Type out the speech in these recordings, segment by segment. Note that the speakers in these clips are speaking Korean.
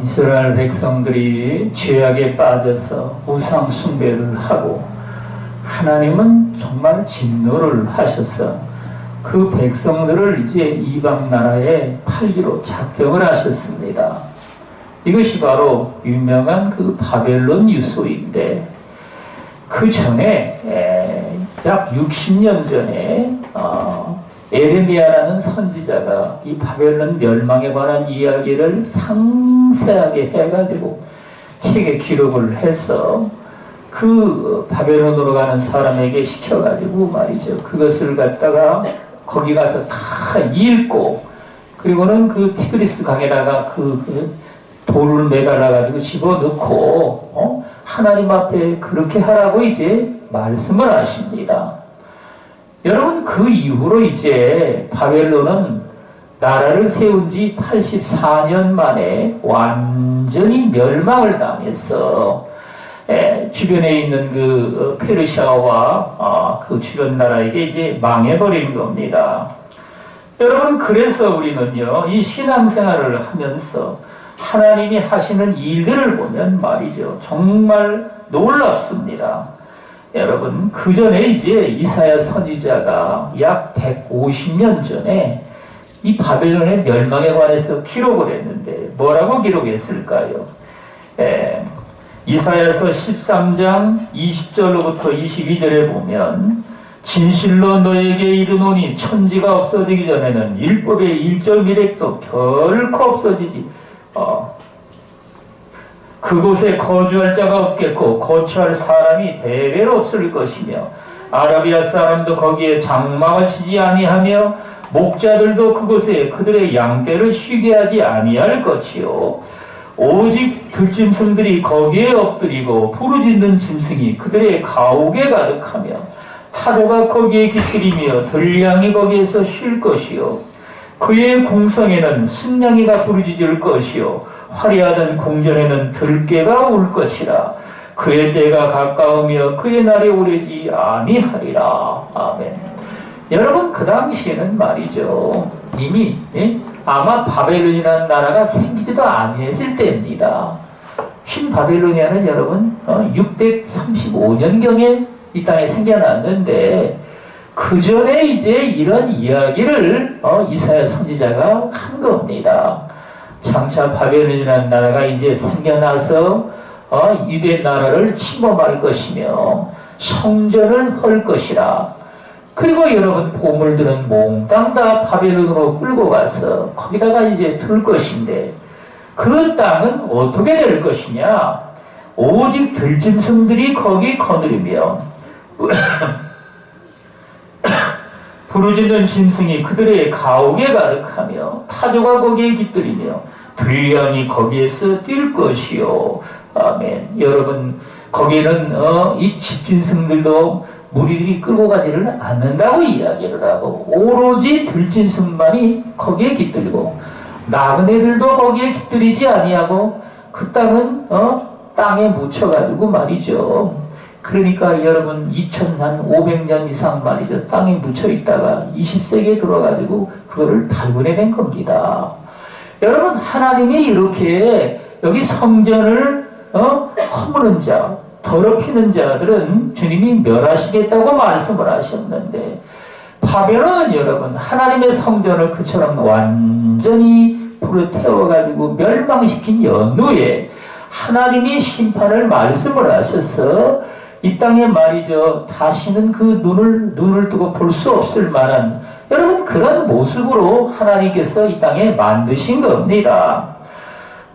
이스라엘 백성들이 죄악에 빠져서 우상 숭배를 하고 하나님은 정말 진노를 하셔서 그 백성들을 이제 이방 나라에 팔기로 작정을 하셨습니다. 이것이 바로 유명한 그 바벨론 유소인데, 그 전에 약 60년 전에 에레미야라는 선지자가 이 바벨론 멸망에 관한 이야기를 상세하게 해가지고 책에 기록을 해서 그 바벨론으로 가는 사람에게 시켜가지고 말이죠, 그것을 갖다가 거기 가서 다 읽고, 그리고는 그 티그리스 강에다가 그 돌을 매달아가지고 집어넣고 하나님 앞에 그렇게 하라고 이제 말씀을 하십니다. 여러분, 그 이후로 이제 바벨론은 나라를 세운 지 84년 만에 완전히 멸망을 당해서 주변에 있는 그 페르시아와 그 주변 나라에게 이제 망해버린 겁니다. 여러분, 그래서 우리는요, 이 신앙생활을 하면서 하나님이 하시는 일들을 보면 말이죠, 정말 놀랍습니다. 여러분, 그 전에 이제 이사야 선지자가 약 150년 전에 이 바벨론의 멸망에 관해서 기록을 했는데 뭐라고 기록했을까요? 이사야서 13장 20절로부터 22절에 보면, 진실로 너에게 이르노니 천지가 없어지기 전에는 율법의 일절 미rek도 결코 없어지지 그곳에 거주할 자가 없겠고 거처할 사람이 대대로 없을 것이며, 아라비아 사람도 거기에 장막을 치지 아니하며 목자들도 그곳에 그들의 양떼를 쉬게 하지 아니할 것이요, 오직 들짐승들이 거기에 엎드리고 부르짖는 짐승이 그들의 가옥에 가득하며 타조가 거기에 깃들이며 들량이 거기에서 쉴 것이요, 그의 궁성에는 순양이가 부르짖을 것이요, 화려하던 궁전에는 들깨가 울 것이라. 그의 때가 가까우며 그의 날이 오래지 아니하리라. 아멘. 여러분, 그 당시에는 말이죠, 이미 아마 바벨론이라는 나라가 생기지도 아니했을 때입니다. 신바벨로니아는 여러분 635년경에 이 땅에 생겨났는데, 그 전에 이제 이런 이야기를 이사야 선지자가 한 겁니다. 장차 바벨론이라는 나라가 이제 생겨나서 유대 나라를 침범할 것이며 성전을 헐 것이라. 그리고 여러분, 보물들은 몽땅 다 바벨론으로 끌고 가서 거기다가 이제 둘 것인데, 그 땅은 어떻게 될 것이냐? 오직 들짐승들이 거기 거느리며 부르짖는 짐승이 그들의 가옥에 가득하며 타조가 거기에 깃들이며 들량이 거기에서 뛸 것이요. 아멘. 여러분, 거기에는 이 집짐승들도 무리들이 끌고 가지를 않는다고 이야기를 하고, 오로지 들짐승만이 거기에 깃들고 나그네들도 거기에 깃들이지 아니하고 그 땅은 땅에 묻혀가지고 말이죠. 그러니까 여러분, 2500년 이상 말이죠, 땅에 묻혀있다가 20세기에 들어가지고 그거를 발견해낸 겁니다. 여러분, 하나님이 이렇게 여기 성전을 허무는 자, 더럽히는 자들은 주님이 멸하시겠다고 말씀을 하셨는데, 바벨론은 여러분 하나님의 성전을 그처럼 완전히 불에 태워가지고 멸망시킨 연후에 하나님이 심판을 말씀을 하셔서 이 땅에 말이죠, 다시는 그 눈을 뜨고 볼 수 없을 만한 여러분 그런 모습으로 하나님께서 이 땅에 만드신 겁니다.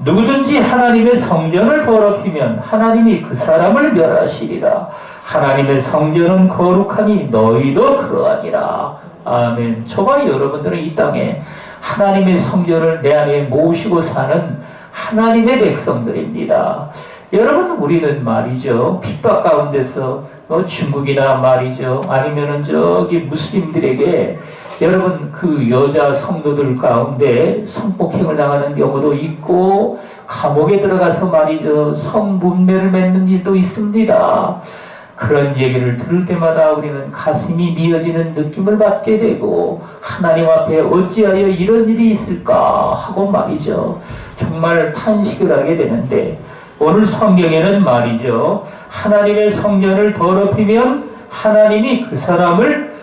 누구든지 하나님의 성전을 더럽히면 하나님이 그 사람을 멸하시리라. 하나님의 성전은 거룩하니 너희도 그러하니라. 아멘. 저와 여러분들은 이 땅에 하나님의 성전을 내 안에 모시고 사는 하나님의 백성들입니다. 여러분, 우리는 말이죠, 핍박 가운데서 중국이나 말이죠, 아니면은 저기 무슬림들에게 여러분 그 여자 성도들 가운데 성폭행을 당하는 경우도 있고, 감옥에 들어가서 말이죠, 성문매를 맺는 일도 있습니다. 그런 얘기를 들을 때마다 우리는 가슴이 미어지는 느낌을 받게 되고, 하나님 앞에 어찌하여 이런 일이 있을까 하고 말이죠, 정말 탄식을 하게 되는데, 오늘 성경에는 말이죠, 하나님의 성전을 더럽히면 하나님이 그 사람을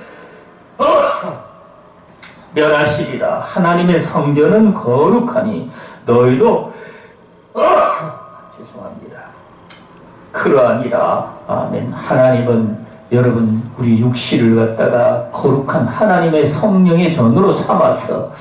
멸하시리라. 하나님의 성전은 거룩하니 너희도 죄송합니다. 그러하니라. 아멘. 하나님은 여러분 우리 육신을 갖다가 거룩한 하나님의 성령의 전으로 삼아서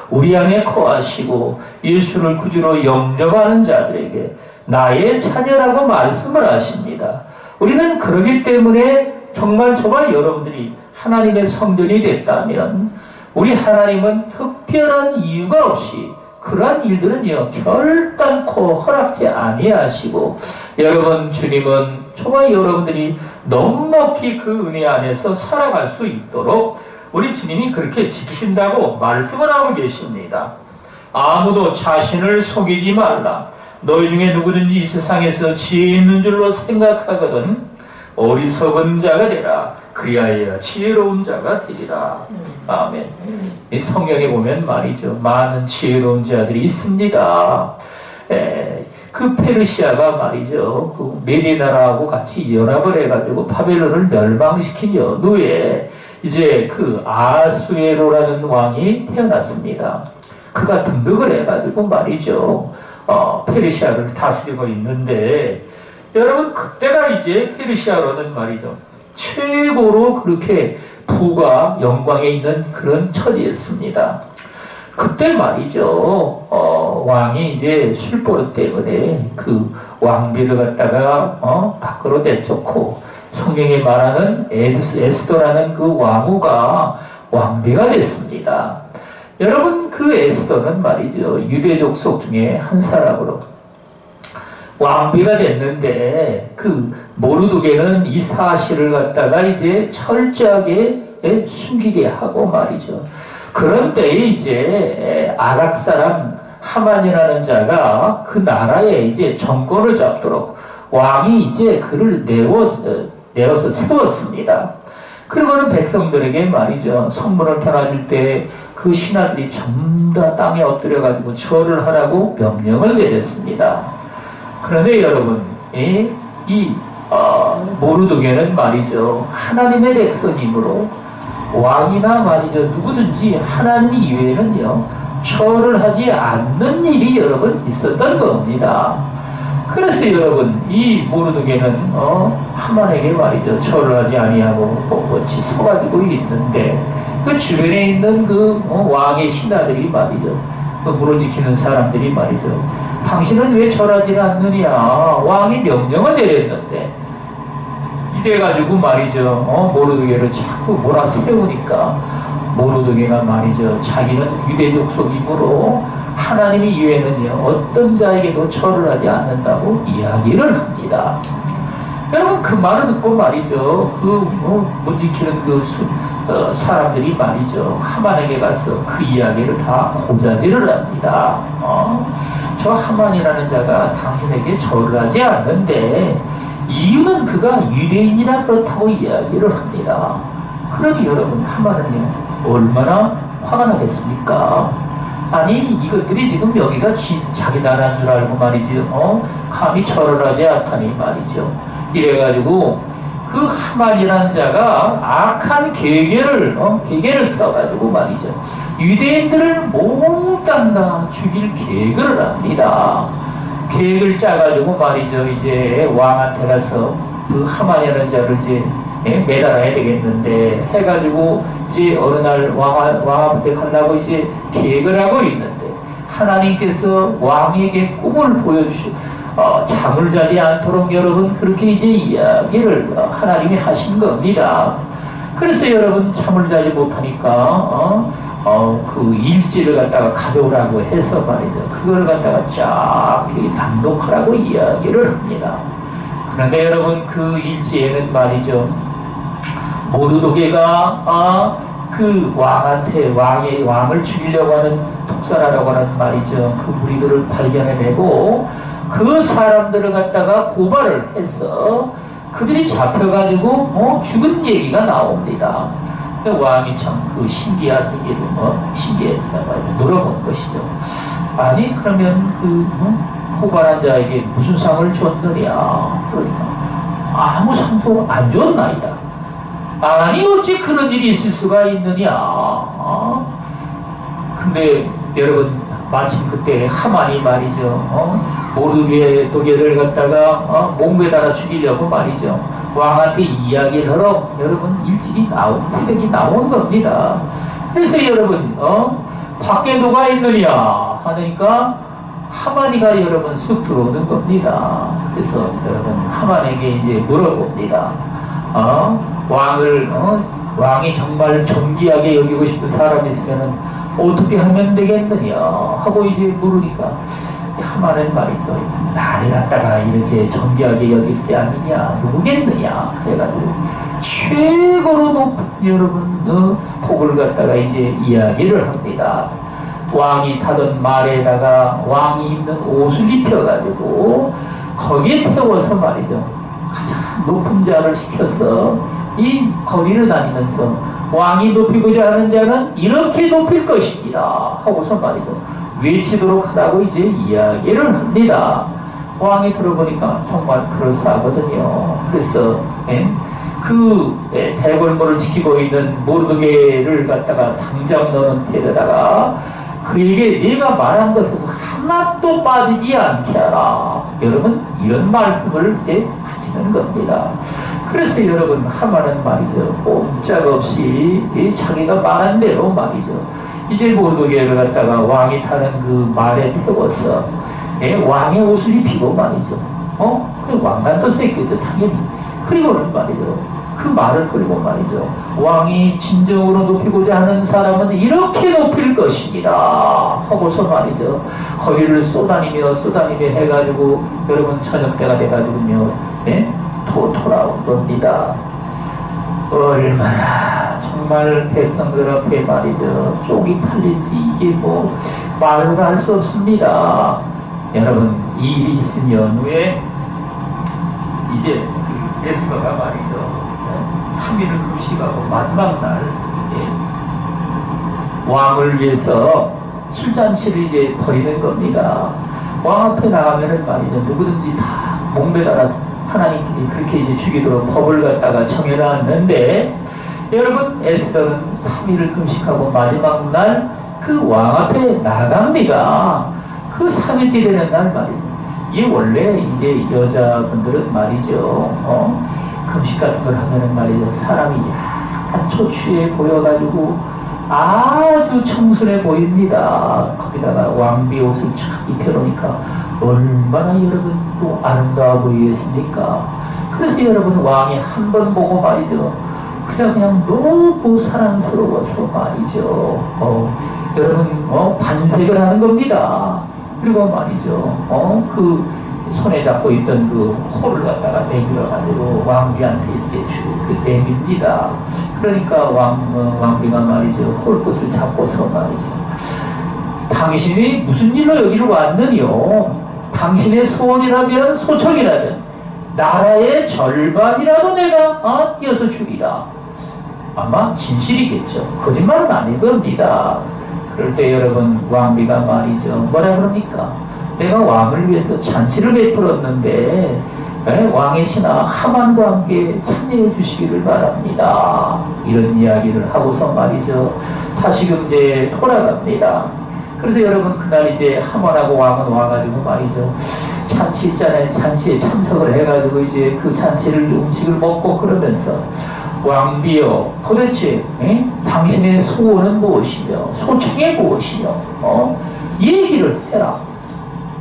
우리 안에 거하시고 예수를 구주로 영접하는 자들에게 나의 자녀라고 말씀을 하십니다. 우리는 그러기 때문에 정말 여러분들이 하나님의 성전이 됐다면 우리 하나님은 특별한 이유가 없이 그러한 일들은요 결단코 허락지 아니하시고, 여러분 주님은 정말 여러분들이 넉넉히 그 은혜 안에서 살아갈 수 있도록 우리 주님이 그렇게 지키신다고 말씀을 하고 계십니다. 아무도 자신을 속이지 말라. 너희 중에 누구든지 이 세상에서 지혜 있는 줄로 생각하거든 어리석은 자가 되라. 그리하여 지혜로운 자가 되리라. 아멘. 이 성경에 보면 말이죠, 많은 지혜로운 자들이 있습니다. 그 페르시아가 말이죠, 그 메디 나라하고 같이 연합을 해가지고 바벨론을 멸망시킨 연후에 이제 그 아수에로라는 왕이 태어났습니다. 그가 등극을 해가지고 말이죠, 페르시아를 다스리고 있는데, 여러분 그때가 이제 페르시아로는 말이죠 최고로 그렇게 부가 영광에 있는 그런 처지였습니다. 그때 말이죠, 왕이 이제 술버릇 때문에 그 왕비를 갖다가 밖으로 내쫓고, 성경에 말하는 에스더라는 그 왕후가 왕비가 됐습니다. 여러분 그 에스더는 말이죠 유대 족속 중에 한 사람으로 왕비가 됐는데, 그 모르드게는 이 사실을 갖다가 이제 철저하게 숨기게 하고 말이죠. 그런 때에 이제 아락 사람 하만이라는 자가 그 나라에 이제 정권을 잡도록 왕이 이제 그를 내어서 세웠습니다. 그리고는 백성들에게 말이죠, 선물을 전해줄 때 그 신하들이 전부 다 땅에 엎드려가지고 절을 하라고 명령을 내렸습니다. 그런데 여러분, 모르드게는 말이죠, 하나님의 백성이므로 왕이나 말이죠 누구든지 하나님 이외에는요 절을 하지 않는 일이 여러분 있었던 겁니다. 그래서 여러분 이 모르드게는 하만에게 말이죠 절을 하지 아니하고 뻣뻣이 서가지고 있는데, 그 주변에 있는 그 왕의 신하들이 말이죠, 그 무너지키는 사람들이 말이죠, 당신은 왜 절하지 않느냐, 왕이 명령을 내렸는데, 이래가지고 말이죠 모르드게를 자꾸 몰아세우니까 모르드게가 말이죠 자기는 유대 족속이므로 하나님이 이외에는요 어떤 자에게도 절을 하지 않는다고 이야기를 합니다. 여러분 그 말을 듣고 말이죠 그 무지키는 그 사람들이 말이죠 하만에게 가서 그 이야기를 다 고자질을 합니다. 저 하만이라는 자가 당신에게 절을 하지 않는데 이유는 그가 유대인이라 그렇다고 이야기를 합니다. 그러니 여러분 하만은요 얼마나 화가 나겠습니까? 아니 이것들이 지금 여기가 자기 나라인 줄 알고 말이죠 감히 절을 하지 않다니 말이죠. 이래가지고 그 하만이라는 자가 악한 계계를 써가지고 말이죠 유대인들을 몽땅 다 죽일 계획을 합니다. 계획을 짜가지고 말이죠 이제 왕한테 가서 그 하만이라는 자를 이제 매달아야 되겠는데 해가지고 이제 어느 날 왕 앞에 가려고 이제 계획을 하고 있는데, 하나님께서 왕에게 꿈을 보여주시고 잠을 자지 않도록 여러분 그렇게 이제 이야기를 하나님이 하신 겁니다. 그래서 여러분 잠을 자지 못하니까 그 일지를 갖다가 가져오라고 해서 말이죠 그걸 갖다가 쫙 낭독하라고 이야기를 합니다. 그런데 여러분 그 일지에는 말이죠 모르드게가 그 왕한테 왕을 죽이려고 하는 독살하려고 하는 말이죠 그 무리들을 발견해내고 그 사람들을 갖다가 고발을 해서 그들이 잡혀가지고 죽은 얘기가 나옵니다. 왕이 참 그 신기해서 물어본 것이죠. 아니 그러면 그 포발한 자에게 무슨 상을 줬느냐. 그러니까 아무 상도 안 줬나이다. 아니 어찌 그런 일이 있을 수가 있느냐. 근데 여러분 마침 그때 하만이 말이죠. 모르게도게를 갖다가 목매달아 죽이려고 말이죠. 왕한테 이야기를 하러 여러분 새벽이 나온 겁니다. 그래서 여러분 밖에 누가 있느냐 하니까 하만이가 여러분 쑥 들어오는 겁니다. 그래서 여러분 하만에게 이제 물어봅니다. 왕이 정말 존귀하게 여기고 싶은 사람이 있으면 어떻게 하면 되겠느냐 하고 이제 물으니까 하만은 말이죠. 나를 갖다가 이렇게 존귀하게 여길 게 아니냐 누구겠느냐 그래가지고 최고로 높은 여러분 폭을 갖다가 이제 이야기를 합니다. 왕이 타던 말에다가 왕이 입는 옷을 입혀가지고 거기에 태워서 말이죠. 가장 높은 자를 시켜서 이 거리를 다니면서 왕이 높이고자 하는 자는 이렇게 높일 것이니라 하고서 말이죠. 외치도록 하라고 이제 이야기를 합니다. 왕이 들어보니까 정말 그럴싸하거든요. 그래서 대궐문을 지키고 있는 모르드게를 갖다가 당장 넣는 데다가 그에게 네가 말한 것에서 하나도 빠지지 않게 하라. 여러분 이런 말씀을 이제 하시는 겁니다. 그래서 여러분 하만은 말이죠. 꼼짝없이 자기가 말한 대로 말이죠. 이제 모르드게를 갖다가 왕이 타는 그 말에 태워서 왕의 옷을 입히고 말이죠. 그 왕관도 새끼죠 당연히. 그리고는 말이죠. 그 말을 끌고 말이죠. 왕이 진정으로 높이고자 하는 사람은 이렇게 높일 것입니다. 하고서 말이죠. 거기를 쏘다니며 해가지고 여러분 저녁 때가 돼가지고요. 돌아온 겁니다. 얼마나 정말 백성들 앞에 말이죠. 쪽이 팔린지 이게 뭐 말로 할 수 없습니다. 여러분 이 일이 있으면 왜 이제 에스더가 말이죠. 3일을 금식하고 마지막 날 왕을 위해서 술잔치를 이제 벌이는 겁니다. 왕 앞에 나가면은 말이죠. 누구든지 다 목매달아 하나님께 그렇게 이제 죽이도록 법을 갖다가 정해놨는데 여러분 에스더는 3일을 금식하고 마지막 날 그 왕 앞에 나갑니다. 그 3일째 되는 날 말이죠. 이게 원래 이제 여자분들은 말이죠. 금식 같은 걸 하면은 말이죠. 사람이 약간 초취해 보여가지고 아주 청순해 보입니다. 거기다가 왕비 옷을 쫙 입혀놓으니까 얼마나 여러분 또 아름다워 보이겠습니까? 그래서 여러분 왕이 한 번 보고 말이죠. 그냥 너무 사랑스러워서 말이죠. 여러분 반색을 하는 겁니다. 그리고 말이죠. 그 손에 잡고 있던 그 홀을 갖다가 내밀어가지고 왕비한테 이제 내밉니다. 그러니까 왕비가 말이죠. 홀끝을 잡고서 말이죠. 당신이 무슨 일로 여기를 왔느뇨? 당신의 소원이라면 소청이라면 나라의 절반이라도 내가 띄어서 주리라. 아마 진실이겠죠. 거짓말은 아닐 겁니다. 그럴 때 여러분 왕비가 말이죠. 뭐라 그럽니까? 내가 왕을 위해서 잔치를 베풀었는데 왕의 신하 하만과 함께 참여해 주시기를 바랍니다. 이런 이야기를 하고서 말이죠. 다시금 이제 돌아갑니다. 그래서 여러분 그날 이제 하만하고 왕은 와가지고 말이죠. 잔치 있잖아요. 잔치에 참석을 해가지고 이제 그 잔치를 음식을 먹고 그러면서 왕비여 도대체 당신의 소원은 무엇이며 소청이 무엇이며 얘기를 해라.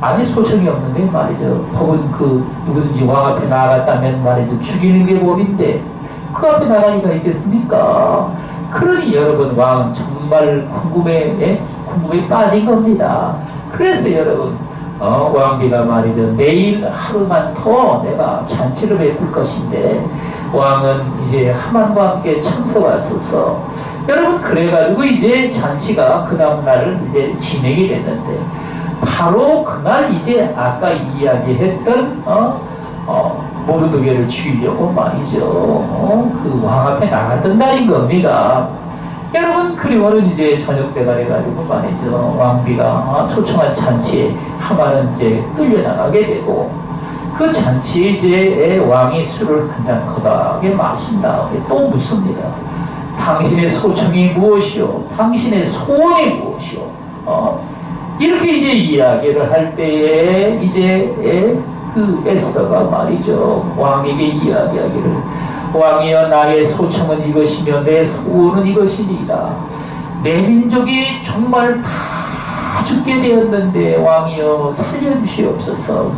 아니 소청이 없는데 말이죠. 법은 그 누구든지 왕 앞에 나아갔다면 말이죠. 죽이는 게 법인데 그 앞에 나가니까 있겠습니까? 그러니 여러분 왕은 정말 궁금에 빠진 겁니다. 그래서 여러분 왕비가 말이죠. 내일 하루만 더 내가 잔치를 베풀 것인데 왕은 이제 하만과 함께 참석하소서. 여러분 그래가지고 이제 잔치가 그 다음날 이제 진행이 됐는데 바로 그날 이제 아까 이야기했던 모르드게를 죽이려고 말이죠. 그 왕 앞에 나갔던 날인 겁니다. 여러분, 그리고는 이제 저녁 때가 돼가지고 말이죠. 왕비가 초청한 잔치에 하만은 이제 끌려나가게 되고, 그 잔치에 이제 왕이 술을 한 잔 거다하게 마신 다음에 또 묻습니다. 당신의 소청이 무엇이오? 당신의 소원이 무엇이오? 이렇게 이제 이야기를 할 때에 이제 그 에스더가 말이죠. 왕에게 이야기하기를, 왕이여, 나의 소청은 이것이며 내 소원은 이것이니이다. 내 민족이 정말 다 죽게 되었는데 왕이여 살려주시옵소서.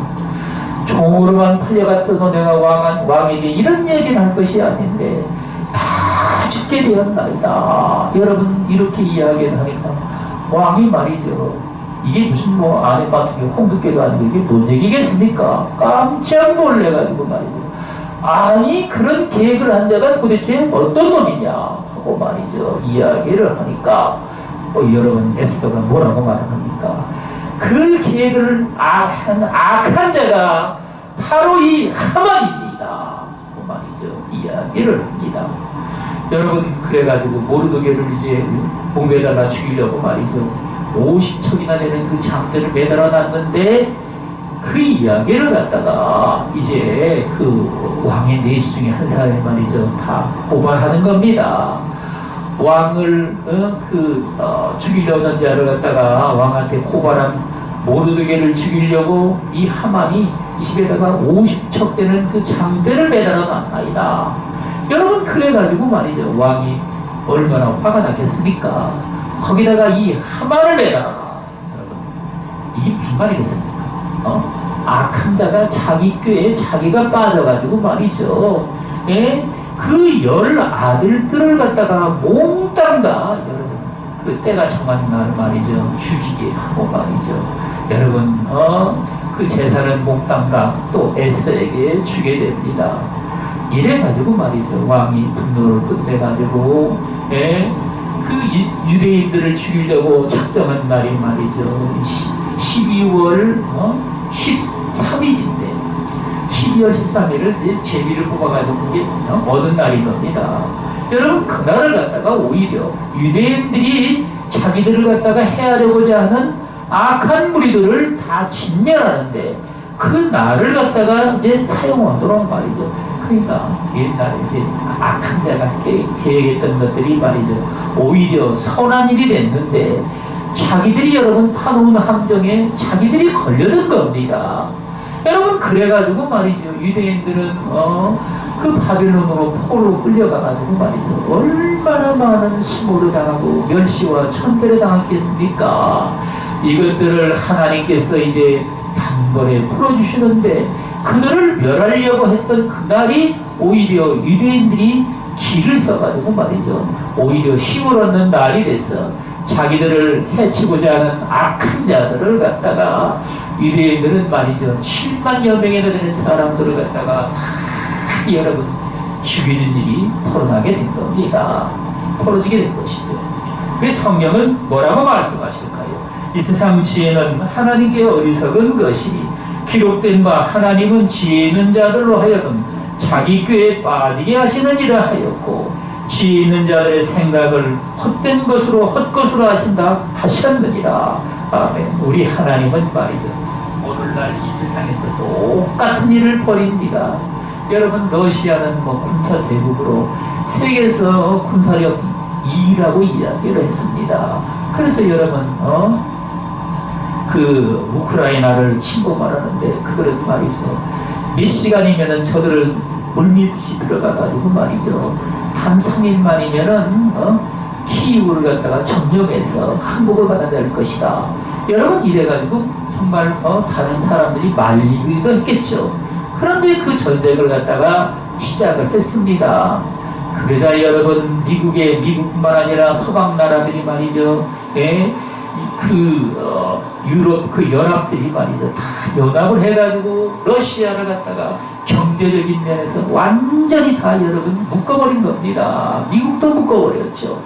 종으로만 팔려갔어도 내가 왕에게 이런 얘기를 할 것이 아닌데 다 죽게 되었나이다. 여러분, 이렇게 이야기를 하니까 왕이 말이죠. 이게 무슨 뭐 아내마트에 홍두깨도 아니고 이게 뭔 얘기겠습니까? 깜짝 놀래가지고 말이죠. 아니, 그런 계획을 한 자가 도대체 어떤 놈이냐 하고 말이죠. 이야기를 하니까 여러분, 에스더가 뭐라고 말합니까? 그 계획을 한 악한 자가 바로 이 하만입니다 하고 말이죠. 이야기를 합니다. 여러분, 그래가지고 모르드게를 이제 공배에다가 죽이려고 말이죠. 50척이나 되는 그 장대를 매달아 놨는데 그 이야기를 갖다가 이제 그 왕의 내시 중에 한 사람이 말이죠. 다 고발하는 겁니다. 왕을 죽이려는 자를 갖다가 왕한테 고발한 모르드게를 죽이려고 이 하만이 집에다가 50척 되는 그 장대를 매달아 놨나이다. 여러분, 그래가지고 말이죠. 왕이 얼마나 화가 났겠습니까? 거기다가 이 하만을 매달아. 여러분, 이게 무슨 말이겠습니까? 악한 자가 자기 꾀에 자기가 빠져가지고 말이죠. 예? 그 10 아들들을 갖다가 몽땅 다, 여러분, 그 때가 정한 날 말이죠. 죽이게 하고 말이죠. 여러분, 그 재산은 몽땅 다 또 에스더에게 주게 됩니다. 이래가지고 말이죠. 왕이 분노를 끝내가지고, 예? 그 유대인들을 죽이려고 작정한 날이 말이죠. 12월 13일인데 12월 13일을 이제 제비를 뽑아가지고 그게 얻은 날인 겁니다. 여러분, 그날을 갖다가 오히려 유대인들이 자기들을 갖다가 해하려고자 하는 악한 무리들을 다 진멸하는데 그 날을 갖다가 이제 사용하도록 말이죠. 그러니까 옛날에 이제 악한 자가 계획했던 것들이 말이죠. 오히려 선한 일이 됐는데 자기들이 여러분 파놓은 함정에 자기들이 걸려든 겁니다. 여러분, 그래가지고 말이죠. 유대인들은 그 바빌론으로 포로로 끌려가가지고 말이죠. 얼마나 많은 수모를 당하고 멸시와 천대를 당했겠습니까? 이것들을 하나님께서 이제 단번에 풀어주시는데 그들을 멸하려고 했던 그날이 오히려 유대인들이 길을 써가지고 말이죠. 오히려 힘을 얻는 날이 돼서 자기들을 해치고자 하는 악한 자들을 갖다가 유대인들은 말이죠. 7만여 명이나 되는 사람들을 갖다가 다 여러분 죽이는 일이 벌어나게 된 겁니다. 벌어지게 된 것이죠. 그 성경은 뭐라고 말씀하실까요? 이 세상 지혜는 하나님께 어리석은 것이니 기록된 바 하나님은 지혜 있는 자들로 하여금 자기 꾀에 빠지게 하시느니라 하였고 지혜 있는 자들의 생각을 헛된 것으로 헛것으로 하셨느니라. 아멘. 우리 하나님은 말이죠. 오늘날 이 세상에서 똑같은 일을 벌입니다. 여러분, 러시아는 뭐 군사 대국으로 세계에서 군사력 2위라고 이야기를 했습니다. 그래서 여러분, 그 우크라이나를 침공하라는데 그거를 말이죠. 몇 시간이면은 저들을 물밀듯이 들어가가지고 말이죠. 한 3일 만이면은 키이우를 갖다가 점령해서 항복을 받아낼 것이다. 여러분, 이래가지고 정말 다른 사람들이 말리기도 했겠죠. 그런데 그 전쟁을 갖다가 시작을 했습니다. 그러자 여러분, 미국뿐만 아니라 서방 나라들이 말이죠. 예? 유럽 그 연합들이 말이죠. 다 연합을 해가지고 러시아를 갖다가 경제적인 면에서 완전히 다 여러분 묶어버린 겁니다. 미국도 묶어버렸죠.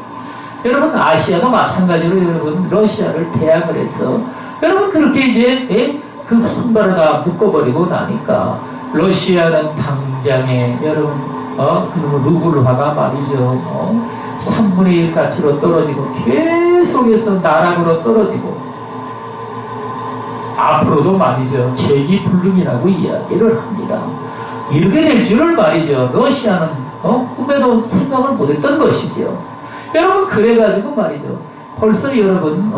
여러분, 아시아도 마찬가지로 여러분 러시아를 대항을 해서 여러분 그렇게 이제 그 손발을 다 묶어버리고 나니까 러시아는 당장에 여러분 그놈의 루블화가 말이죠. 3분의 1 가치로 떨어지고 계속해서 나락으로 떨어지고 앞으로도 말이죠 재기불능이라고 이야기를 합니다. 이렇게 될 줄을 말이죠 러시아는 꿈에도 생각을 못했던 것이죠. 여러분 그래가지고 말이죠 벌써 여러분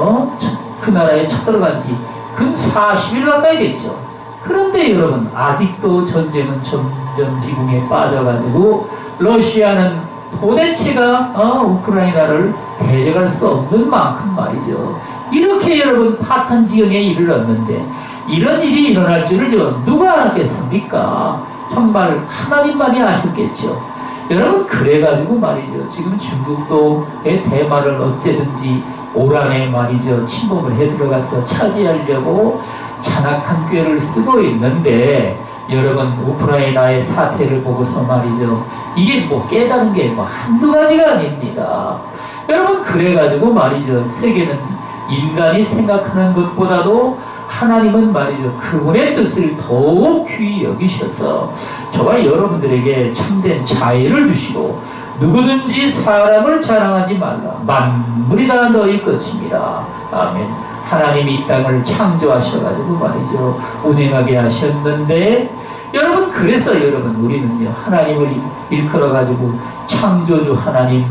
그 나라에 쳐들어간 지 근 40일 가까이 됐죠. 그런데 여러분 아직도 전쟁은 점점 미궁에 빠져가지고 러시아는 도대체가 우크라이나를 대적할 수 없는 만큼 말이죠. 이렇게 여러분 파탄 지경에 이르렀는데 이런 일이 일어날 줄을요 누가 알았겠습니까? 정말 하나님만이 아셨겠죠. 여러분 그래가지고 말이죠 지금 중국도 대만을 어째든지 올 한해 말이죠 침범을 해 들어가서 차지하려고 잔악한 꾀를 쓰고 있는데 여러분 우크라이나의 사태를 보고서 말이죠 이게 뭐 깨달은 게 뭐 한두 가지가 아닙니다. 여러분 그래가지고 말이죠 세계는 인간이 생각하는 것보다도 하나님은 말이죠 그분의 뜻을 더욱 귀히 여기셔서 저와 여러분들에게 참된 자유를 주시고 누구든지 사람을 자랑하지 말라 만물이 다 너희 것입니다. 아멘. 하나님이 이 땅을 창조하셔가지고 말이죠 운행하게 하셨는데 여러분 그래서 여러분 우리는요 하나님을 일컬어가지고 창조주 하나님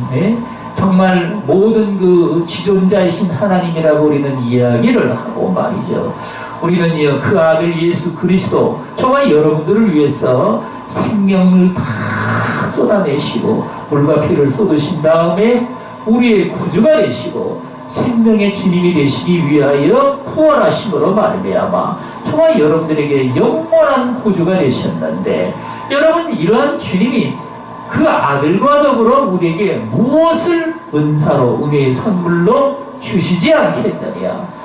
정말 모든 그 지존자이신 하나님이라고 우리는 이야기를 하고 말이죠 우리는요 그 아들 예수 그리스도 저와 여러분들을 위해서 생명을 다 쏟아내시고 물과 피를 쏟으신 다음에 우리의 구주가 되시고 생명의 주님이 되시기 위하여 부활하심으로 말미암아 저와 여러분들에게 영원한 구주가 되셨는데 여러분 이러한 주님이 그 아들과 더불어 우리에게 무엇을 은사로 은혜의 선물로 주시지 않겠느냐.